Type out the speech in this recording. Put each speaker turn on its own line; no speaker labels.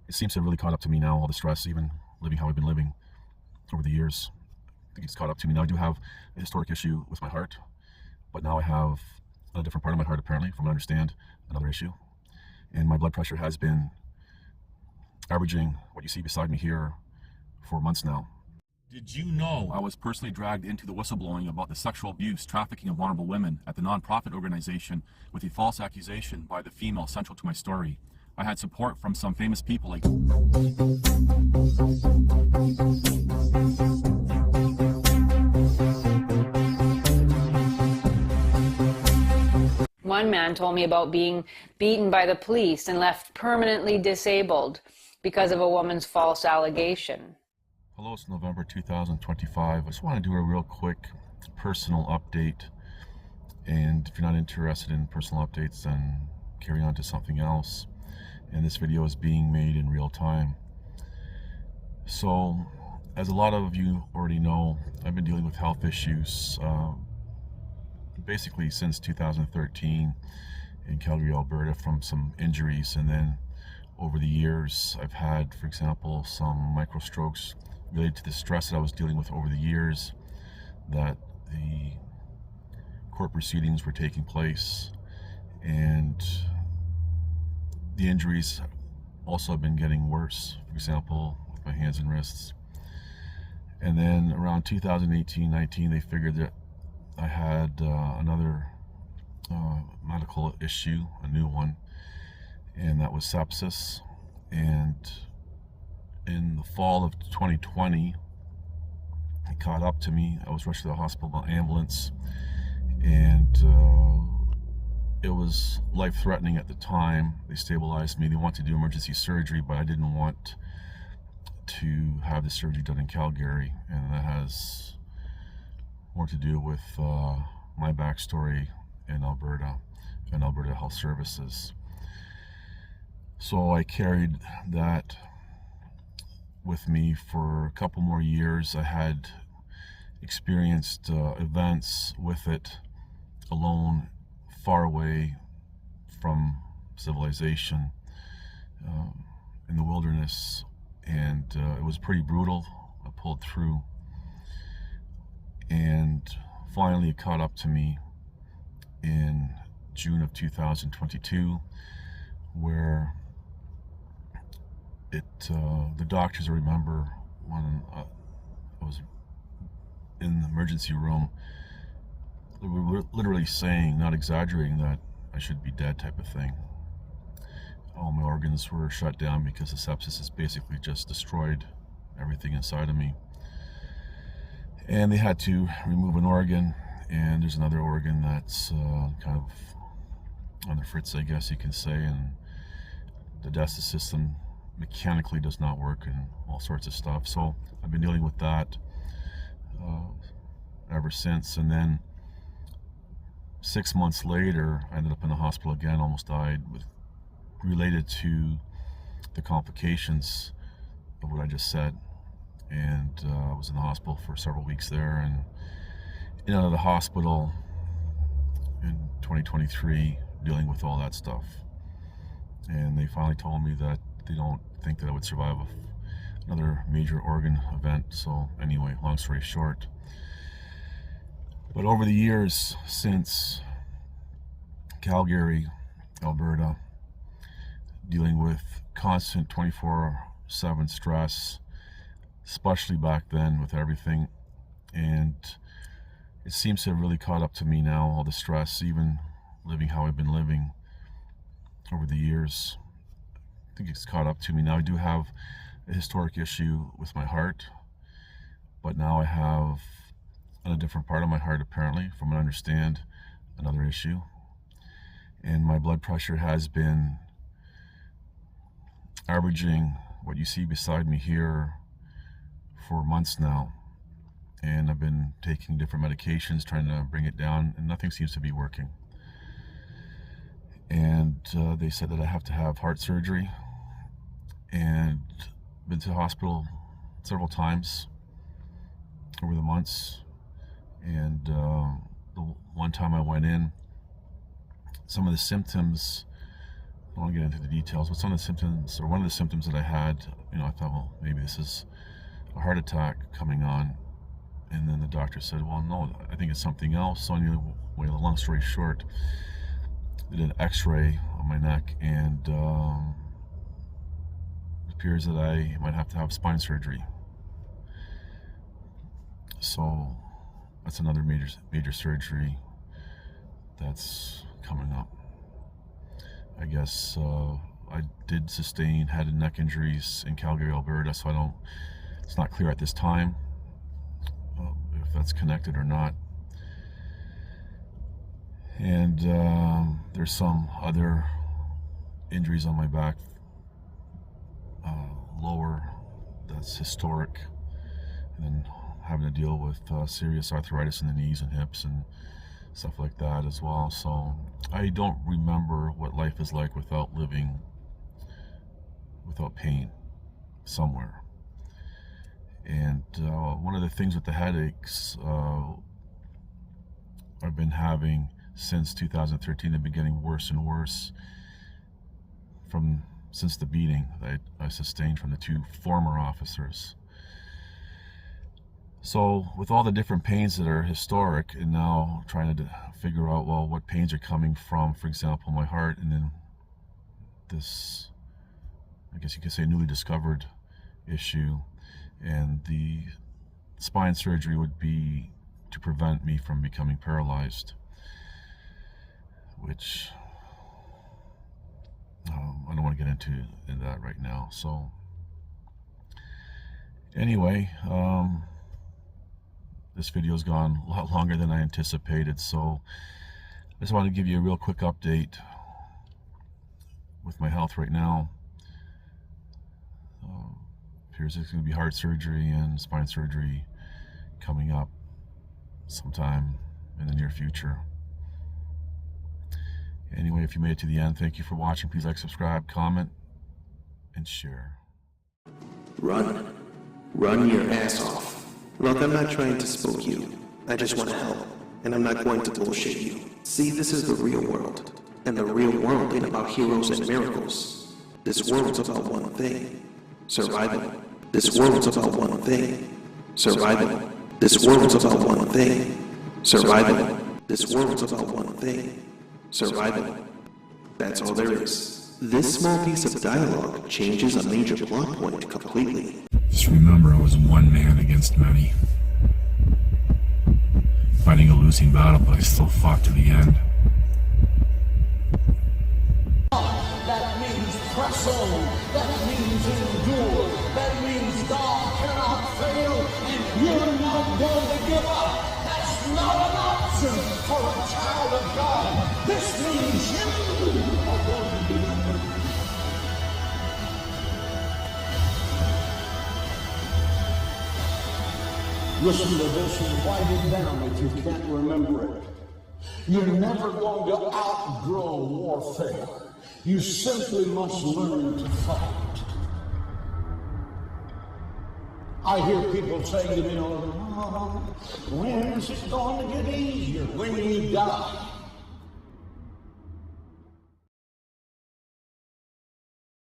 It seems to have really caught up to me now, all the stress, even living how I've been living over the years. I think it's caught up to me now. I do have a historic issue with my heart, but now I have a different part of my heart, apparently, from what I understand, another issue. And my blood pressure has been averaging what you see beside me here for months now. Did you know I was personally dragged into the whistleblowing about the sexual abuse, trafficking of vulnerable women at the nonprofit organization with a false accusation by the female central to my story? I had support from some famous people like...
One man told me about being beaten by the police and left permanently disabled because of a woman's false allegation.
Hello, it's November 2025. I just want to do a real quick personal update. And if you're not interested in personal updates, then carry on to something else. And this video is being made in real time. So, as a lot of you already know, I've been dealing with health issues basically since 2013 in Calgary, Alberta, from some injuries. And then over the years, I've had, for example, some micro strokes related to the stress that I was dealing with over the years, that the court proceedings were taking place, and the injuries also have been getting worse, for example, with my hands and wrists. And then around 2018-19, they figured that I had another medical issue, a new one, and that was sepsis. And in the fall of 2020, it caught up to me. I was rushed to the hospital by ambulance, and it was life-threatening at the time. They stabilized me. They wanted to do emergency surgery, but I didn't want to have the surgery done in Calgary, and that has more to do with my backstory in Alberta and Alberta Health Services. So I carried that with me for a couple more years. I had experienced events with it alone, far away from civilization, in the wilderness, and it was pretty brutal. I pulled through, and finally it caught up to me in June of 2022, where the doctors, I remember when I was in the emergency room, they were literally saying, not exaggerating, that I should be dead, type of thing. All my organs were shut down because the sepsis has basically just destroyed everything inside of me. And they had to remove an organ, and there's another organ that's kind of on the fritz, I guess you can say, and the digestive system mechanically does not work, and all sorts of stuff. So I've been dealing with that ever since. And then 6 months later, I ended up in the hospital again, almost died, related to the complications of what I just said. And I was in the hospital for several weeks there, and in and out of the hospital in 2023 dealing with all that stuff. And they finally told me that they don't think that I would survive another major organ event. So anyway, long story short, but over the years since Calgary, Alberta, dealing with constant 24/7 stress, especially back then with everything, and it seems to have really caught up to me now, all the stress, even living how I've been living over the years. I think it's caught up to me now. I do have a historic issue with my heart, but now I have, on a different part of my heart, apparently, from what I understand, another issue. And my blood pressure has been averaging what you see beside me here for months now, and I've been taking different medications trying to bring it down, and nothing seems to be working. And they said that I have to have heart surgery, and been to the hospital several times over the months. And the one time I went in, some of the symptoms I won't get into the details, but some of the symptoms, or one of the symptoms that I had, I thought, well, maybe this is a heart attack coming on. And then the doctor said, well, no, I think it's something else. So anyway, long story short, they did an x-ray on my neck, and it appears that I might have to have spine surgery. So that's another major surgery that's coming up. I guess I did sustain head and neck injuries in Calgary, Alberta, so it's not clear at this time if that's connected or not. And there's some other injuries on my back, lower, that's historic, and then having to deal with serious arthritis in the knees and hips and stuff like that as well. So I don't remember what life is like without living without pain somewhere. And one of the things with the headaches I've been having since 2013, they've been getting worse and worse since the beating that I sustained from the two former officers. So with all the different pains that are historic, and now trying to figure out, well, what pains are coming from, for example, my heart, and then this, I guess you could say, newly discovered issue, and the spine surgery would be to prevent me from becoming paralyzed, which I don't want to get into that right now. So anyway, this video's gone a lot longer than I anticipated, so I just wanted to give you a real quick update with my health right now. Appears there's going to be heart surgery and spine surgery coming up sometime in the near future. Anyway, if you made it to the end, thank you for watching. Please like, subscribe, comment, and share.
Run your ass off. Look, I'm not trying to spook you. I just want to help, and I'm not going to bullshit you. See, this is the real world, and the real world ain't about heroes and miracles. This world's about one thing: survival. This world's about one thing: survival. This world's about one thing: survival. This world's about one thing: survival. That's all there is. This small piece of dialogue changes a major plot point completely.
Just remember, I was one man against many. Fighting a losing battle, but I still fought to the end.
That means press on. That means endure. That means God cannot fail, and you're not going to give up. That's not an option for a child of God. This means you are going to be remembered. Listen to this and write it down if you can't remember it. You're never going to outgrow warfare. You simply must learn to fight. I hear people say to me, when is it going to get easier? When you die.